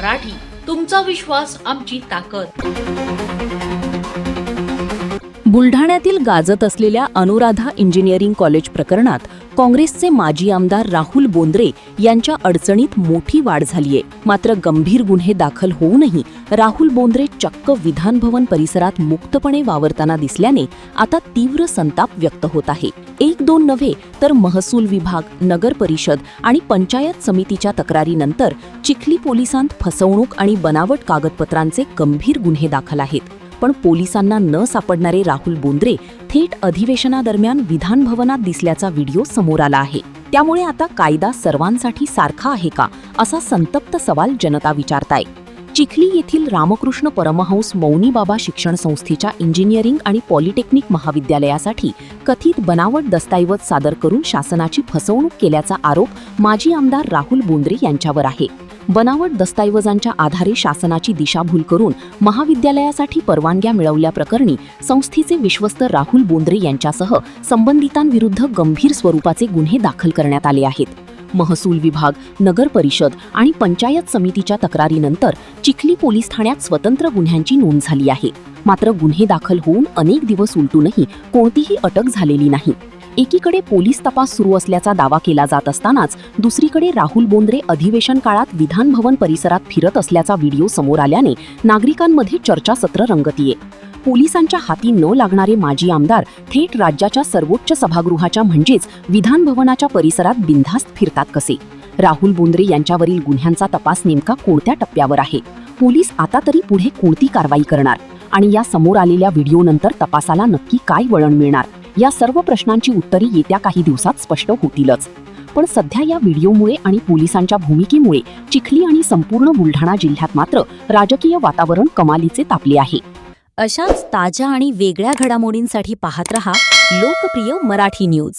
मराठी, तुमचा विश्वास आमची ताकद. बुलढाण्यातील गाजत असलेल्या अनुराधा इंजिनिअरिंग कॉलेज प्रकरणात काँग्रेसचे माजी आमदार राहुल बोंद्रे यांच्या अडचणीत मोठी वाढ झालीय. मात्र गंभीर गुन्हे दाखल होऊनही राहुल बोंद्रे चक्क विधान भवन परिसरात मुक्तपणे वावरताना दिसल्याने आता तीव्र संताप व्यक्त होत आहे. एक दोन नव्हे तर महसूल विभाग, नगर परिषद आणि पंचायत समितीच्या तक्रारीनंतर चिखली पोलिसांत फसवणूक आणि बनावट कागदपत्रांचे गंभीर गुन्हे दाखल आहेत. पण पोलिसांना न सापडणारे राहुल बोंद्रे थेट अधिवेशनादरम्यान विधान भवनात दिसल्याचा व्हिडिओ समोर आला आहे. त्यामुळे आता कायदा सर्वांसाठी सारखा आहे का, असा संतप्त सवाल जनता विचारताय. चिखली येथील रामकृष्ण परमहंस मौनी बाबा शिक्षण संस्थेच्या इंजिनिअरिंग आणि पॉलिटेक्निक महाविद्यालयासाठी कथित बनावट दस्तऐवज सादर करून शासनाची फसवणूक केल्याचा आरोप माजी आमदार राहुल बोंद्रे यांच्यावर आहे. बनावट दस्तऐवजांच्या आधारे शासनाची दिशाभूल करून महाविद्यालयासाठी परवानग्या मिळवल्याप्रकरणी संस्थेचे विश्वस्त राहुल बोंद्रे यांच्यासह संबंधितांविरुद्ध गंभीर स्वरूपाचे गुन्हे दाखल करण्यात आले आहेत. महसूल विभाग, नगर परिषद आणि पंचायत समितीच्या तक्रारीनंतर चिखली पोलीस ठाण्यात स्वतंत्र गुन्ह्यांची नोंद झाली आहे. मात्र गुन्हे दाखल होऊन अनेक दिवस उलटूनही कोणतीही अटक झालेली नाही. एकीकडे पोलीस तपास सुरू असल्याचा दावा केला जात असतानाच दुसरीकडे राहुल बोंद्रे अधिवेशन काळात विधान भवन परिसरात फिरत असल्याचा व्हिडिओ समोर आल्याने नागरिकांमध्ये चर्चासत्र रंगतीये. पोलिसांच्या हाती न लागणारे माजी आमदार थेट राज्याच्या सर्वोच्च सभागृहाच्या म्हणजेच विधान भवनाच्या परिसरात बिनधास्त फिरतात कसे? राहुल बोंद्रे यांच्यावरील गुन्ह्यांचा तपास नेमका कोणत्या टप्प्यावर आहे? पोलीस आता तरी पुढे कोणती कारवाई करणार? आणि या समोर आलेल्या व्हिडिओनंतर तपासाला नक्की काय वळण मिळणार? या सर्व प्रश्नांची उत्तरे येत्या काही दिवसात स्पष्ट होतीलच. पण सध्या या व्हिडिओमुळे आणि पोलिसांच्या भूमिकेमुळे चिखली आणि संपूर्ण बुलढाणा जिल्ह्यात मात्र राजकीय वातावरण कमालीचे तापले आहे. अशाच ताज्या आणि वेगळ्या घडामोडींसाठी पाहत रहा लोकप्रिय मराठी न्यूज.